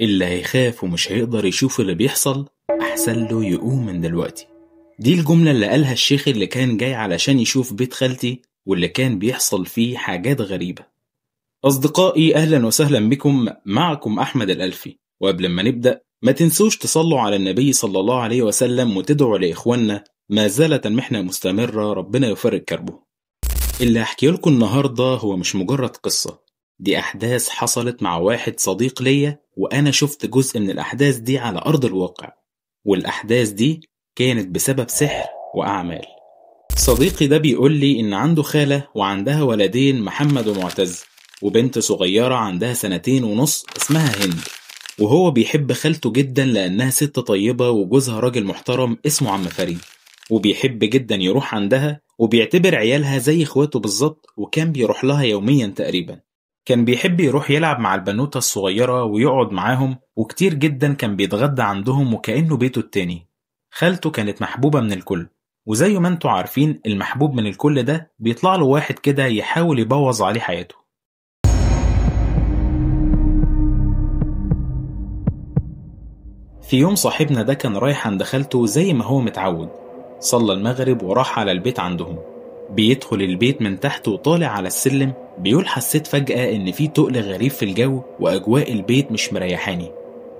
اللي هيخاف ومش هيقدر يشوف اللي بيحصل أحسن له يقوم من دلوقتي. دي الجملة اللي قالها الشيخ اللي كان جاي علشان يشوف بيت خالتي واللي كان بيحصل فيه حاجات غريبة. أصدقائي أهلا وسهلا بكم، معكم أحمد الألفي. وقبل ما نبدأ ما تنسوش تصلوا على النبي صلى الله عليه وسلم وتدعوا لإخواننا، ما زالت المحنة مستمرة، ربنا يفرج كربه. اللي هحكي لكم النهاردة هو مش مجرد قصة، دي أحداث حصلت مع واحد صديق ليا، وأنا شفت جزء من الأحداث دي على أرض الواقع، والأحداث دي كانت بسبب سحر وأعمال. صديقي ده بيقول لي إن عنده خالة وعندها ولدين، محمد ومعتز، وبنت صغيرة عندها 2.5 اسمها هند. وهو بيحب خالته جدا لأنها ست طيبة وجوزها راجل محترم اسمه عم فريد، وبيحب جدا يروح عندها وبيعتبر عيالها زي اخواته بالظبط، وكان بيروح لها يوميا تقريبا. كان بيحب يروح يلعب مع البنوتة الصغيرة ويقعد معاهم، وكتير جدا كان بيتغدى عندهم وكأنه بيته التاني. خالته كانت محبوبة من الكل، وزي ما انتوا عارفين المحبوب من الكل ده بيطلع له واحد كده يحاول يبوظ عليه حياته. في يوم صاحبنا ده كان رايح عند خالته زي ما هو متعود، صلى المغرب وراح على البيت عندهم. بيدخل البيت من تحت وطالع على السلم، بيقول حسيت فجأة إن في تقل غريب في الجو وأجواء البيت مش مريحاني.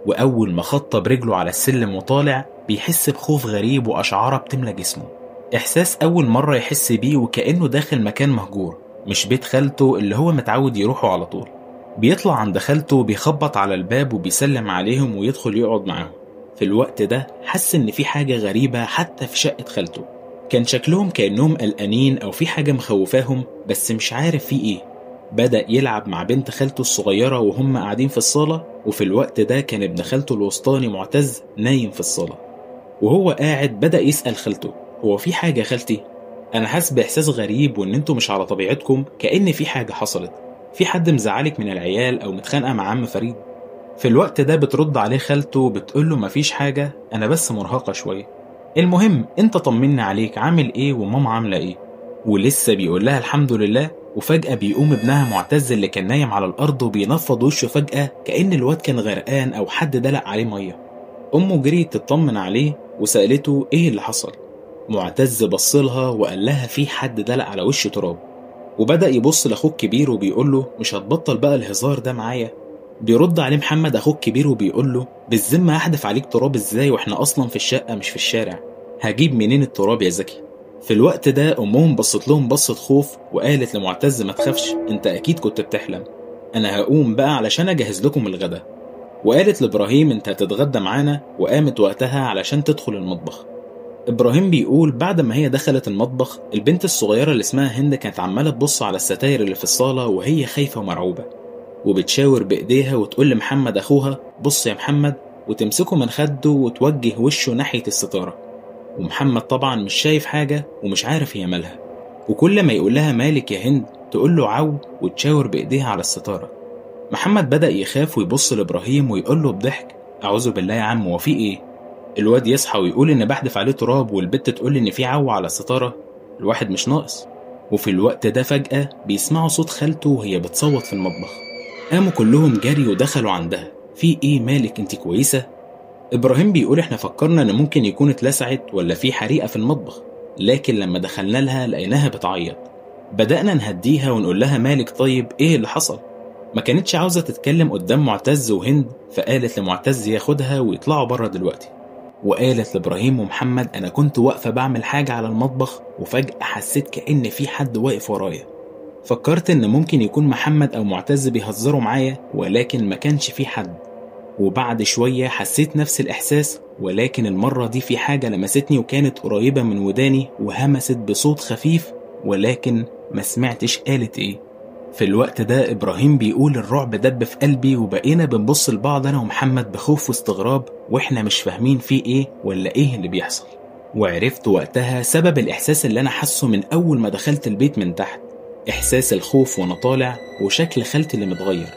وأول ما خط برجله على السلم وطالع بيحس بخوف غريب وأشعار بتملى جسمه، إحساس أول مرة يحس بيه وكأنه داخل مكان مهجور، مش بيت خالته اللي هو متعود يروحه على طول. بيطلع عند خالته بيخبط على الباب وبيسلم عليهم ويدخل يقعد معاهم. في الوقت ده حس إن في حاجة غريبة حتى في شقة خالته، كان شكلهم كأنهم قلقانين أو في حاجة مخوفاهم بس مش عارف في إيه. بدأ يلعب مع بنت خالته الصغيرة وهم قاعدين في الصالة، وفي الوقت ده كان ابن خالته الوسطاني معتز نايم في الصالة. وهو قاعد بدأ يسأل خالته هو في حاجة يا خالتي؟ أنا حاسس بإحساس غريب وإن انتوا مش على طبيعتكم، كأن في حاجة حصلت، في حد مزعلك من العيال أو متخانقة مع عم فريد. في الوقت ده بترد عليه خالته بتقوله مفيش حاجة، أنا بس مرهقة شوية. المهم انت طمني عليك، عامل ايه وماما عاملة ايه؟ ولسه بيقول لها الحمد لله، وفجأة بيقوم ابنها معتز اللي كان نايم على الأرض وبينفض وشه فجأة كأن الواد كان غرقان أو حد دلق عليه مية. أمه جريت تطمن عليه وسألته ايه اللي حصل. معتز بصلها وقال لها في حد دلق على وشه تراب، وبدأ يبص لأخوه الكبير وبيقول له مش هتبطل بقى الهزار ده معايا؟ بيرد عليه محمد أخوه الكبير وبيقول له بالذمة أحدف عليك تراب ازاي واحنا أصلا في الشقة مش في الشارع؟ هجيب منين التراب يا زكي؟ في الوقت ده أمهم بصت لهم بصت خوف وقالت لمعتز ما تخافش، انت أكيد كنت بتحلم، أنا هقوم بقى علشان أجهز لكم الغدا. وقالت لإبراهيم انت هتتغدى معانا، وقامت وقتها علشان تدخل المطبخ. إبراهيم بيقول بعد ما هي دخلت المطبخ البنت الصغيرة اللي اسمها هند كانت عمالة تبص على الستاير اللي في الصالة وهي خايفة ومرعوبة، وبتشاور بإيديها وتقول لمحمد أخوها بص يا محمد، وتمسكه من خده وتوجه وشه ناحية الستارة. ومحمد طبعا مش شايف حاجة ومش عارف هي مالها، وكل ما يقول لها مالك يا هند تقول له عو وتشاور بإيديها على الستارة. محمد بدأ يخاف ويبص لإبراهيم ويقول له بضحك أعوذ بالله يا عم وفي إيه؟ الواد يصحى ويقول إن بحدف عليه تراب، والبت تقول إن في عو على الستارة، الواحد مش ناقص. وفي الوقت ده فجأة بيسمعوا صوت خالته وهي بتصوت في المطبخ، قاموا كلهم جري ودخلوا عندها. في ايه مالك انت كويسة؟ ابراهيم بيقول احنا فكرنا ان ممكن يكون اتلسعت ولا في حريقة في المطبخ، لكن لما دخلنا لها لقيناها بتعيط. بدأنا نهديها ونقول لها مالك طيب ايه اللي حصل؟ ما كانتش عاوزة تتكلم قدام معتز وهند، فقالت لمعتز ياخدها ويطلعوا بره دلوقتي. وقالت لابراهيم ومحمد انا كنت واقفة بعمل حاجة على المطبخ وفجأة حسيت كأن في حد واقف ورايا. فكرت ان ممكن يكون محمد او معتز بيهزروا معايا، ولكن ما كانش في حد. وبعد شوية حسيت نفس الاحساس، ولكن المرة دي في حاجة لمستني وكانت قريبة من وداني وهمست بصوت خفيف، ولكن ما سمعتش قالت ايه. في الوقت ده ابراهيم بيقول الرعب دب في قلبي، وبقينا بنبص لبعض انا ومحمد بخوف واستغراب، واحنا مش فاهمين في ايه ولا ايه اللي بيحصل. وعرفت وقتها سبب الاحساس اللي انا حاسه من اول ما دخلت البيت من تحت، إحساس الخوف وأنا طالع وشكل خالتي اللي متغير،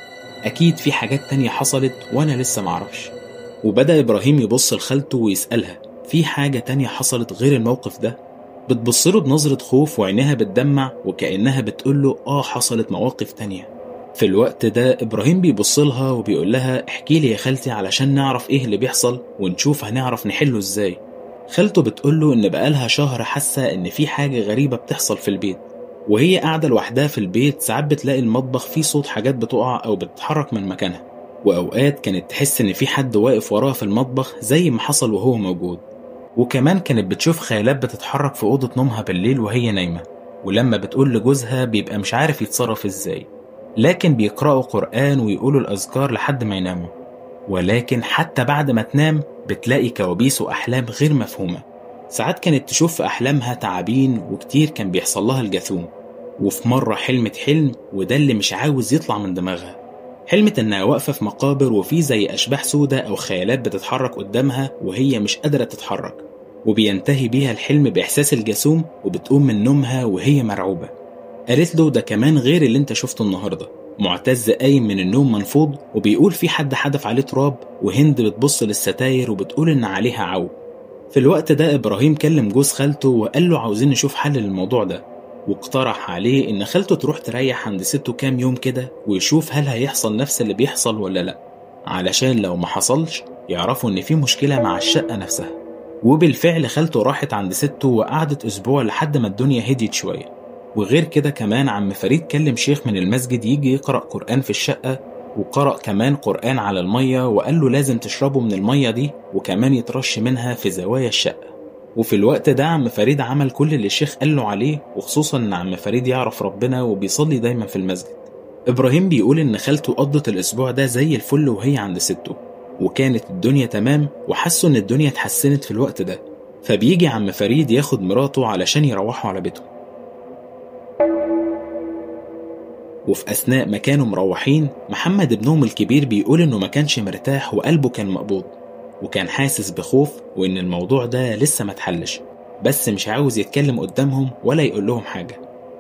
أكيد في حاجات تانية حصلت وأنا لسه معرفش. وبدأ إبراهيم يبص لخالته ويسألها في حاجة تانية حصلت غير الموقف ده؟ بتبصله بنظرة خوف وعينها بتدمع وكأنها بتقوله حصلت مواقف تانية. في الوقت ده إبراهيم بيبصلها وبيقول لها احكي لي يا خالتي علشان نعرف ايه اللي بيحصل ونشوف هنعرف نحله ازاي. خالته بتقوله ان بقالها شهر حاسة ان في حاجة غريبة بتحصل في البيت، وهي قاعدة لوحدها في البيت ساعات بتلاقي المطبخ فيه صوت حاجات بتقع او بتتحرك من مكانها، واوقات كانت تحس ان في حد واقف وراها في المطبخ زي ما حصل وهو موجود. وكمان كانت بتشوف خيالات بتتحرك في أوضة نومها بالليل وهي نايمة، ولما بتقول لجوزها بيبقى مش عارف يتصرف ازاي، لكن بيقرأوا قرآن ويقولوا الأذكار لحد ما يناموا. ولكن حتى بعد ما تنام بتلاقي كوابيس وأحلام غير مفهومة. ساعات كانت تشوف في أحلامها تعابين، وكتير كان بيحصل لها الجاثوم. وفي مرة حلمت حلم وده اللي مش عاوز يطلع من دماغها. حلمت إنها واقفة في مقابر وفي زي أشباح سودة أو خيالات بتتحرك قدامها وهي مش قادرة تتحرك، وبينتهي بيها الحلم بإحساس الجاثوم وبتقوم من نومها وهي مرعوبة. قالت له ده كمان غير اللي انت شفته النهاردة. معتز قايم من النوم منفوض وبيقول في حد حدف عليه تراب، وهند بتبص للستاير وبتقول ان عليها عو. في الوقت ده إبراهيم كلم جوز خالته وقال له عاوزين نشوف حل للموضوع ده، واقترح عليه ان خالته تروح تريح عند سته كام يوم كده ويشوف هل هيحصل نفس اللي بيحصل ولا لا، علشان لو ما حصلش يعرفوا ان في مشكلة مع الشقة نفسها. وبالفعل خالته راحت عند سته وقعدت اسبوع لحد ما الدنيا هديت شوية. وغير كده كمان عم فريد كلم شيخ من المسجد يجي يقرأ قرآن في الشقة، وقرأ كمان قرآن على المية وقال له لازم تشربوا من المية دي وكمان يترش منها في زوايا الشقة. وفي الوقت ده عم فريد عمل كل اللي الشيخ قال له عليه، وخصوصا ان عم فريد يعرف ربنا وبيصلي دايما في المسجد. إبراهيم بيقول ان خالته قضت الاسبوع ده زي الفل وهي عند سته، وكانت الدنيا تمام، وحسوا ان الدنيا اتحسنت في الوقت ده. فبيجي عم فريد ياخد مراته علشان يروحوا على بيته. وفي أثناء ما كانوا مروحين محمد ابنهم الكبير بيقول إنه ما كانش مرتاح وقلبه كان مقبوض، وكان حاسس بخوف وإن الموضوع ده لسه ما اتحلش، بس مش عاوز يتكلم قدامهم ولا يقول لهم حاجة.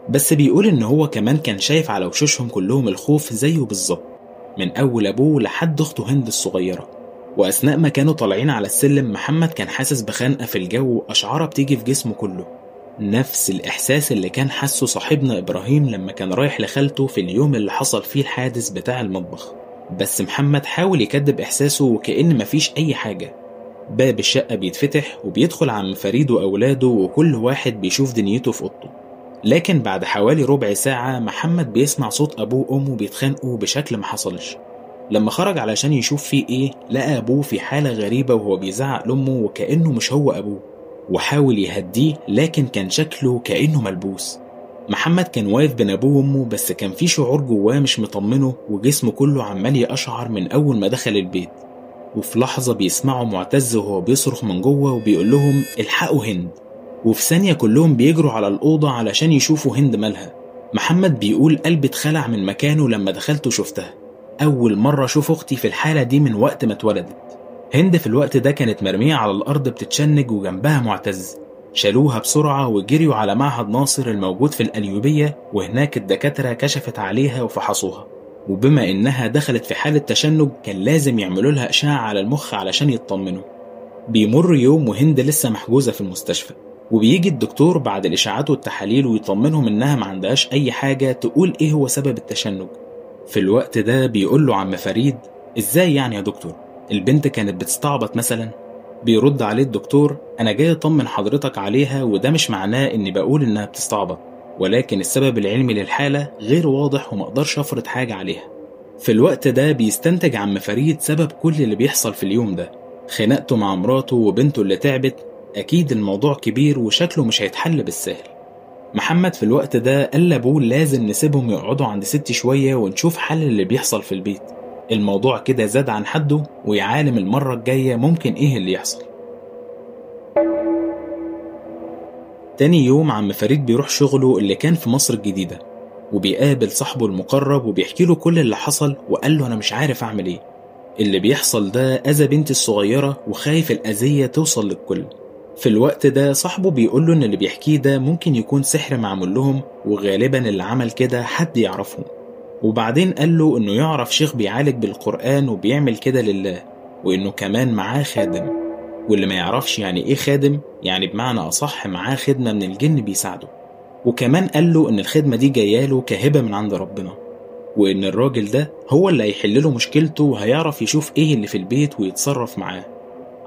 بس بيقول إن هو كمان كان شايف على وشوشهم كلهم الخوف زيه بالظبط، من أول أبوه لحد أخته هند الصغيرة. وأثناء ما كانوا طالعين على السلم محمد كان حاسس بخنقة في الجو وأشعارة بتيجي في جسمه كله، نفس الإحساس اللي كان حسه صاحبنا إبراهيم لما كان رايح لخالته في اليوم اللي حصل فيه الحادث بتاع المطبخ. بس محمد حاول يكدب إحساسه وكأن مفيش أي حاجة. باب الشقة بيتفتح وبيدخل عم فريد وأولاده وكل واحد بيشوف دنيته في أوضته. لكن بعد حوالي ربع ساعة محمد بيسمع صوت أبوه وأمه بيتخانقوا بشكل ما حصلش. لما خرج علشان يشوف فيه إيه لقى أبوه في حالة غريبة وهو بيزعق لأمه وكأنه مش هو أبوه، وحاول يهديه لكن كان شكله كأنه ملبوس. محمد كان واقف بين أبوه وأمه بس كان في شعور جواه مش مطمنه، وجسمه كله عمال يقشعر من أول ما دخل البيت. وفي لحظة بيسمعوا معتز وهو بيصرخ من جوه وبيقول لهم الحقوا هند، وفي ثانية كلهم بيجروا على الأوضة علشان يشوفوا هند مالها. محمد بيقول قلبي اتخلع من مكانه لما دخلت وشفتها، أول مرة أشوف أختي في الحالة دي من وقت ما اتولدت. هند في الوقت ده كانت مرمية على الأرض بتتشنج وجنبها معتز. شالوها بسرعة وجريوا على معهد ناصر الموجود في القليوبية، وهناك الدكاترة كشفت عليها وفحصوها، وبما إنها دخلت في حالة تشنج كان لازم يعملوا لها إشعاع على المخ علشان يطمنوا. بيمر يوم وهند لسه محجوزة في المستشفى، وبيجي الدكتور بعد الإشعاعات والتحاليل ويطمنهم إنها ما عندهاش أي حاجة تقول إيه هو سبب التشنج. في الوقت ده بيقول له عم فريد إزاي يعني يا دكتور؟ البنت كانت بتستعبط مثلا؟ بيرد عليه الدكتور أنا جاي أطمن حضرتك عليها، وده مش معناه إني بقول إنها بتستعبط، ولكن السبب العلمي للحالة غير واضح ومقدرش أفرض حاجة عليها. في الوقت ده بيستنتج عم فريد سبب كل اللي بيحصل في اليوم ده، خناقته مع مراته وبنته اللي تعبت. أكيد الموضوع كبير وشكله مش هيتحل بالسهل. محمد في الوقت ده قال لأبوه لازم نسيبهم يقعدوا عند ست شوية ونشوف حل اللي بيحصل في البيت، الموضوع كده زاد عن حده ويعالم المرة الجاية ممكن ايه اللي يحصل. تاني يوم عم فريد بيروح شغله اللي كان في مصر الجديدة، وبيقابل صاحبه المقرب وبيحكي له كل اللي حصل، وقال له أنا مش عارف أعمل ايه. اللي بيحصل ده أذى بنتي الصغيرة وخايف الأذية توصل للكل. في الوقت ده صاحبه بيقول له إن اللي بيحكيه ده ممكن يكون سحر معمول لهم، وغالبا اللي عمل كده حد يعرفهم. وبعدين قال له إنه يعرف شيخ بيعالج بالقرآن وبيعمل كده لله، وإنه كمان معاه خادم. واللي ما يعرفش يعني إيه خادم، يعني بمعنى أصح معاه خدمة من الجن بيساعده. وكمان قال له إن الخدمة دي جاياله كهبة من عند ربنا. وإن الراجل ده هو اللي هيحلله مشكلته وهيعرف يشوف إيه اللي في البيت ويتصرف معاه.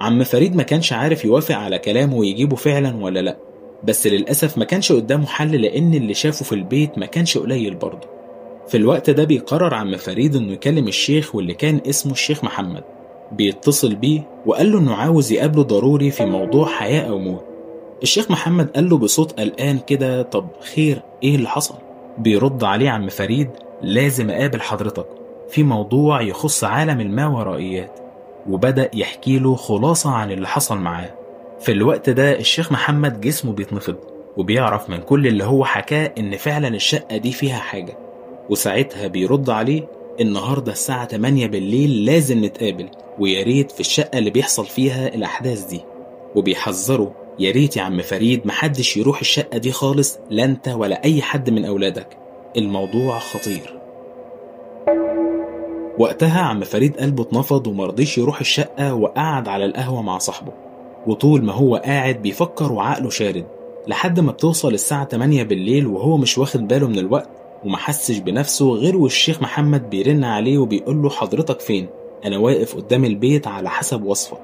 عم فريد ما كانش عارف يوافق على كلامه ويجيبه فعلا ولا لأ، بس للأسف ما كانش قدامه حل لأن اللي شافه في البيت ما كانش قليل برضه. في الوقت ده بيقرر عم فريد إنه يكلم الشيخ واللي كان اسمه الشيخ محمد. بيتصل بيه وقال له إنه عاوز يقابله ضروري في موضوع حياة أو موت. الشيخ محمد قال له بصوت قلقان كده: طب خير، إيه اللي حصل؟ بيرد عليه عم فريد: لازم أقابل حضرتك في موضوع يخص عالم الماورائيات. وبدأ يحكي له خلاصة عن اللي حصل معاه. في الوقت ده الشيخ محمد جسمه بيتنفض وبيعرف من كل اللي هو حكاه إن فعلا الشقة دي فيها حاجة. وساعتها بيرد عليه: النهاردة الساعة 8 بالليل لازم نتقابل، وياريت في الشقة اللي بيحصل فيها الأحداث دي. وبيحذره: ياريت يا عم فريد محدش يروح الشقة دي خالص، لا انت ولا أي حد من أولادك، الموضوع خطير. وقتها عم فريد قلبه اتنفض ومرضيش يروح الشقة وقعد على القهوة مع صاحبه. وطول ما هو قاعد بيفكر وعقله شارد لحد ما بتوصل الساعة 8 بالليل وهو مش واخد باله من الوقت ومحسش بنفسه غير والشيخ محمد بيرن عليه وبيقول له: حضرتك فين؟ أنا واقف قدام البيت على حسب وصفك.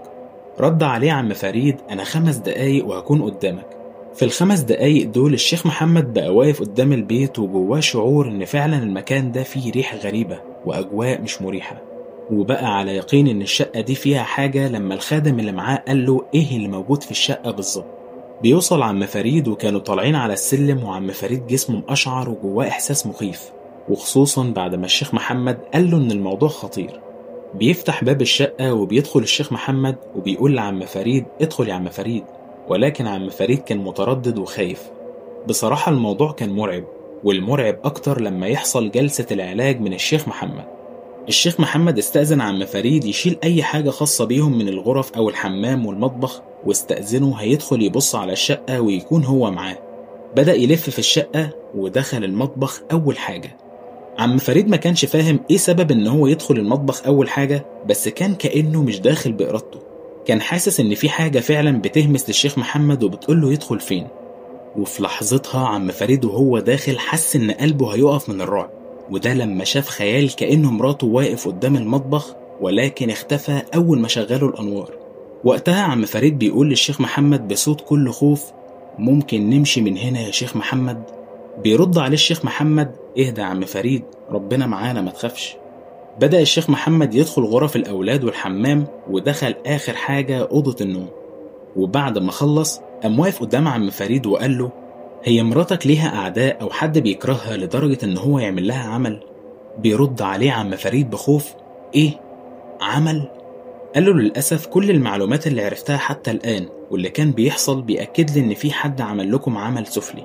رد عليه عم فريد: أنا 5 دقايق وهكون قدامك. في ال5 دقايق دول الشيخ محمد بقى واقف قدام البيت وجواه شعور إن فعلا المكان ده فيه ريحة غريبة وأجواء مش مريحة، وبقى على يقين إن الشقة دي فيها حاجة لما الخادم اللي معاه قال له إيه اللي موجود في الشقة بالظبط. بيوصل عم فريد وكانوا طالعين على السلم وعم فريد جسمه مقشعر وجواه إحساس مخيف، وخصوصا بعد ما الشيخ محمد قال له إن الموضوع خطير. بيفتح باب الشقة وبيدخل الشيخ محمد وبيقول لعم فريد: ادخل يا عم فريد. ولكن عم فريد كان متردد وخايف. بصراحة الموضوع كان مرعب، والمرعب أكتر لما يحصل جلسة العلاج من الشيخ محمد. الشيخ محمد استأذن عم فريد يشيل أي حاجة خاصة بيهم من الغرف أو الحمام والمطبخ، واستأذنه هيدخل يبص على الشقة ويكون هو معاه. بدأ يلف في الشقة ودخل المطبخ أول حاجة. عم فريد ما كانش فاهم إيه سبب إن هو يدخل المطبخ أول حاجة، بس كان كأنه مش داخل بإرادته. كان حاسس إن في حاجة فعلا بتهمس للشيخ محمد وبتقوله يدخل فين. وفي لحظتها عم فريد وهو داخل حس إن قلبه هيقف من الرعب، وده لما شاف خيال كأنه مراته واقف قدام المطبخ، ولكن اختفى أول ما شغلوا الأنوار. وقتها عم فريد بيقول للشيخ محمد بصوت كله خوف: ممكن نمشي من هنا يا شيخ محمد؟ بيرد عليه الشيخ محمد: اهدى يا عم فريد، ربنا معانا ما تخافش. بدأ الشيخ محمد يدخل غرف الأولاد والحمام، ودخل آخر حاجة أوضة النوم. وبعد ما خلص قام واقف قدام عم فريد وقال له: هي مراتك ليها أعداء أو حد بيكرهها لدرجة إن هو يعمل لها عمل؟ بيرد عليه عم فريد بخوف: إيه؟ عمل؟ قال له: للأسف كل المعلومات اللي عرفتها حتى الآن واللي كان بيحصل بيأكد لي إن في حد عمل لكم عمل سفلي،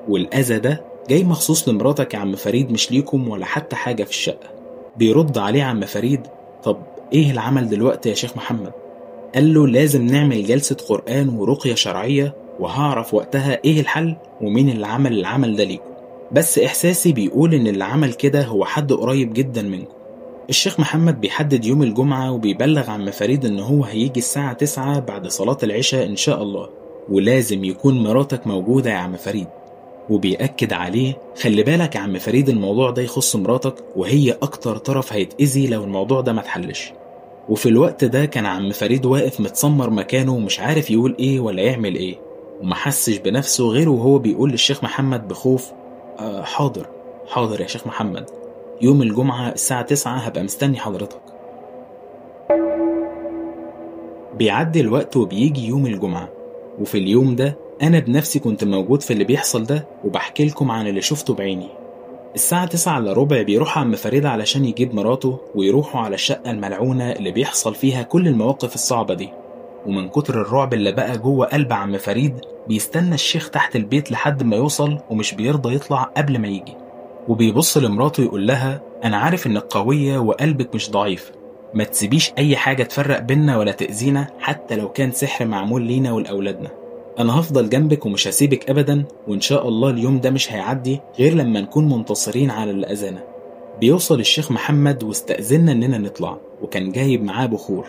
والأذى ده جاي مخصوص لمراتك يا عم فريد، مش ليكم ولا حتى حاجة في الشقة. بيرد عليه عم فريد: طب إيه العمل دلوقتي يا شيخ محمد؟ قال له: لازم نعمل جلسة قرآن ورقية شرعية، وهعرف وقتها إيه الحل ومين اللي عمل العمل ده ليكم، بس إحساسي بيقول إن اللي عمل كده هو حد قريب جدا منكم. الشيخ محمد بيحدد يوم الجمعة وبيبلغ عم فريد إن هو هيجي الساعة 9 بعد صلاة العشاء إن شاء الله، ولازم يكون مراتك موجودة يا عم فريد. وبيأكد عليه: خلي بالك يا عم فريد، الموضوع ده يخص مراتك وهي أكتر طرف هيتأذي لو الموضوع ده ما اتحلش. وفي الوقت ده كان عم فريد واقف متسمر مكانه ومش عارف يقول إيه ولا يعمل إيه، ومحسش بنفسه غيره وهو بيقول للشيخ محمد بخوف: حاضر حاضر يا شيخ محمد، يوم الجمعة الساعة 9 هبقى مستني حضرتك. بيعدي الوقت وبيجي يوم الجمعة، وفي اليوم ده أنا بنفسي كنت موجود في اللي بيحصل ده وبحكي لكم عن اللي شفته بعيني. الساعة 9:15 بيروح عم فريد علشان يجيب مراته ويروحوا على الشقة الملعونة اللي بيحصل فيها كل المواقف الصعبة دي. ومن كتر الرعب اللي بقى جوه قلب عم فريد بيستنى الشيخ تحت البيت لحد ما يوصل ومش بيرضى يطلع قبل ما يجي. وبيبص لمراته يقول لها: أنا عارف إنك قوية وقلبك مش ضعيف، ما تسيبيش أي حاجة تفرق بينا ولا تأذينا حتى لو كان سحر معمول لينا ولأولادنا. أنا هفضل جنبك ومش هسيبك أبدا، وإن شاء الله اليوم ده مش هيعدي غير لما نكون منتصرين على اللي أذانا. بيوصل الشيخ محمد واستأذننا إننا نطلع، وكان جايب معاه بخور.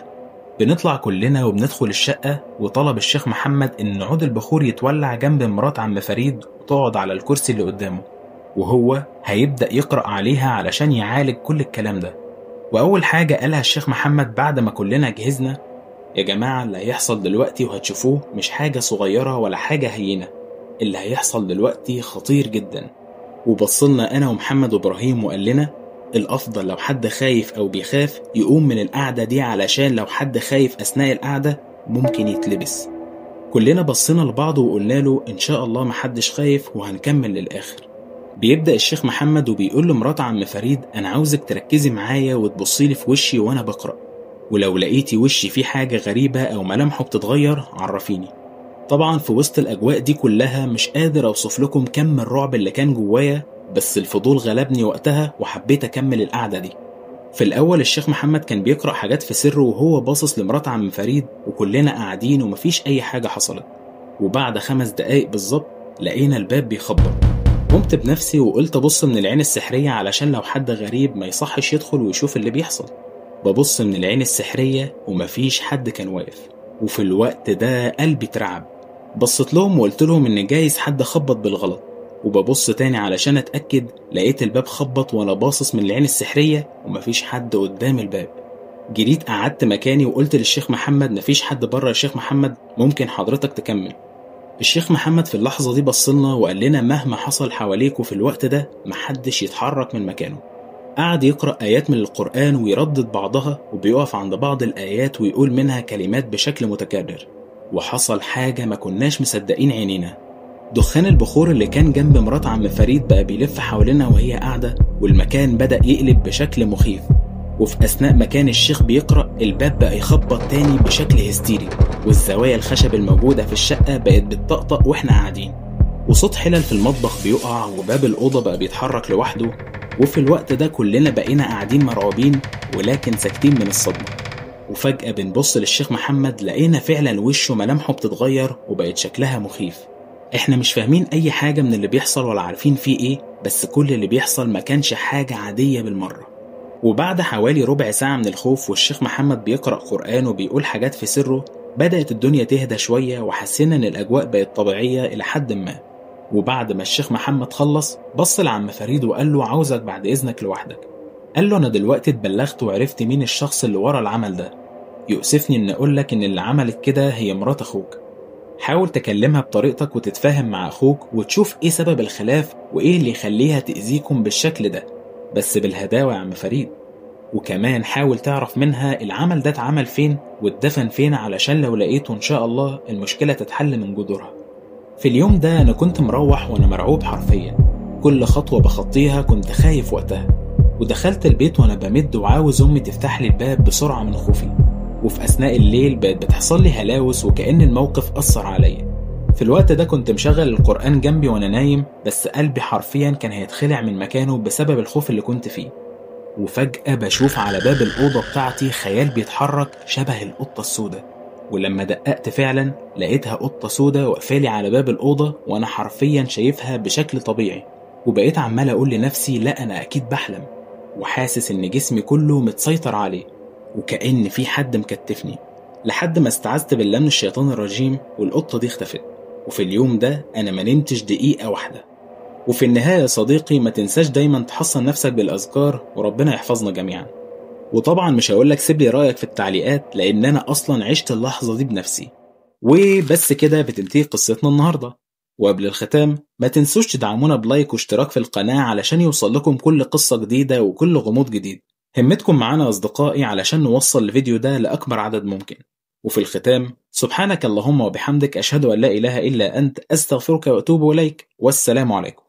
بنطلع كلنا وبندخل الشقة، وطلب الشيخ محمد إن عود البخور يتولع جنب مرات عم فريد وتقعد على الكرسي اللي قدامه. وهو هيبدأ يقرأ عليها علشان يعالج كل الكلام ده. وأول حاجة قالها الشيخ محمد بعد ما كلنا جهزنا: يا جماعة، اللي هيحصل دلوقتي وهتشوفوه مش حاجة صغيرة ولا حاجة هينة، اللي هيحصل دلوقتي خطير جدا. وبصلنا أنا ومحمد وإبراهيم وقال لنا: الأفضل لو حد خايف أو بيخاف يقوم من القعدة دي، علشان لو حد خايف أثناء القعدة ممكن يتلبس. كلنا بصينا لبعض وقلنا له: إن شاء الله محدش خايف وهنكمل للآخر. بيبدأ الشيخ محمد وبيقول لمرات عم فريد: أنا عاوزك تركزي معايا وتبصيلي في وشي وأنا بقرأ، ولو لقيتي وشي فيه حاجة غريبة أو ملامحه بتتغير عرفيني. طبعا في وسط الأجواء دي كلها مش قادر أوصف لكم كم الرعب اللي كان جوايا، بس الفضول غلبني وقتها وحبيت أكمل القعدة دي. في الأول الشيخ محمد كان بيقرأ حاجات في سره وهو باصص لمرات عم فريد، وكلنا قاعدين ومفيش أي حاجة حصلت. وبعد 5 دقايق بالظبط لقينا الباب بيخبط. قمت بنفسي وقلت أبص من العين السحرية علشان لو حد غريب ما يصحش يدخل ويشوف اللي بيحصل. ببص من العين السحرية ومفيش حد كان واقف، وفي الوقت ده قلبي اترعب. بصيت لهم وقلت لهم إن جايز حد خبط بالغلط، وببص تاني علشان أتأكد لقيت الباب خبط وأنا باصص من العين السحرية ومفيش حد قدام الباب. جريت قعدت مكاني وقلت للشيخ محمد: مفيش حد بره يا شيخ محمد، ممكن حضرتك تكمل. الشيخ محمد في اللحظة دي بصلنا وقال لنا: مهما حصل حواليكوا في الوقت ده محدش يتحرك من مكانه. قعد يقرأ آيات من القرآن ويردد بعضها، وبيقف عند بعض الآيات ويقول منها كلمات بشكل متكرر. وحصل حاجة ما كناش مصدقين عينينا. دخان البخور اللي كان جنب مرات عم فريد بقى بيلف حوالينا وهي قاعدة، والمكان بدأ يقلب بشكل مخيف. وفي أثناء ما كان الشيخ بيقرأ الباب بقى يخبط تاني بشكل هستيري، والزوايا الخشب الموجودة في الشقة بقت بتطقطق واحنا قاعدين، وصوت حلل في المطبخ بيقع، وباب الأوضة بقى بيتحرك لوحده. وفي الوقت ده كلنا بقينا قاعدين مرعوبين ولكن ساكتين من الصدمة. وفجأة بنبص للشيخ محمد لقينا فعلا وشه ملامحه بتتغير وبقت شكلها مخيف. احنا مش فاهمين اي حاجة من اللي بيحصل ولا عارفين فيه ايه، بس كل اللي بيحصل ما كانش حاجة عادية بالمرة. وبعد حوالي ربع ساعة من الخوف والشيخ محمد بيقرأ قرآن وبيقول حاجات في سره، بدأت الدنيا تهدى شوية وحسينا ان الأجواء بقت طبيعية إلى حد ما. وبعد ما الشيخ محمد خلص بص لعم فريد وقال له: عاوزك بعد إذنك لوحدك. قال له: أنا دلوقتي اتبلغت وعرفت مين الشخص اللي ورا العمل ده. يؤسفني إن أقولك إن اللي عملت كده هي مرات أخوك. حاول تكلمها بطريقتك وتتفاهم مع أخوك وتشوف إيه سبب الخلاف وإيه اللي يخليها تأذيكم بالشكل ده، بس بالهداوة يا عم فريد. وكمان حاول تعرف منها العمل ده اتعمل فين واتدفن فين، علشان لو لقيته إن شاء الله المشكلة تتحل من جذورها. في اليوم ده أنا كنت مروح وأنا مرعوب حرفيا، كل خطوة بخطيها كنت خايف وقتها. ودخلت البيت وأنا بمد وعاوز أمي تفتح لي الباب بسرعة من خوفي. وفي أثناء الليل بقت بتحصل لي هلاوس وكأن الموقف أثر عليا. في الوقت ده كنت مشغل القرآن جنبي وأنا نايم، بس قلبي حرفيا كان هيتخلع من مكانه بسبب الخوف اللي كنت فيه. وفجأة بشوف على باب الأوضة بتاعتي خيال بيتحرك شبه القطة السوداء، ولما دققت فعلا لقيتها قطة سوداء وقفالي على باب الأوضة وأنا حرفيا شايفها بشكل طبيعي. وبقيت عمال أقول لنفسي: لا، أنا أكيد بحلم، وحاسس إن جسمي كله متسيطر عليه وكأن في حد مكتفني، لحد ما استعذت بالله من الشيطان الرجيم والقطة دي اختفت. وفي اليوم ده أنا ما نمتش دقيقة واحدة. وفي النهاية يا صديقي، ما تنساش دايما تحصن نفسك بالأذكار وربنا يحفظنا جميعا. وطبعا مش هقولك سيب لي رأيك في التعليقات لأن أنا أصلا عشت اللحظة دي بنفسي. وبس كده بتنتهي قصتنا النهاردة. وقبل الختام ما تنسوش تدعمونا بلايك واشتراك في القناة علشان يوصل لكم كل قصة جديدة وكل غموض جديد. همتكم معانا أصدقائي علشان نوصل الفيديو ده لأكبر عدد ممكن. وفي الختام، سبحانك اللهم وبحمدك، أشهد أن لا إله إلا أنت، أستغفرك وأتوب إليك، والسلام عليكم.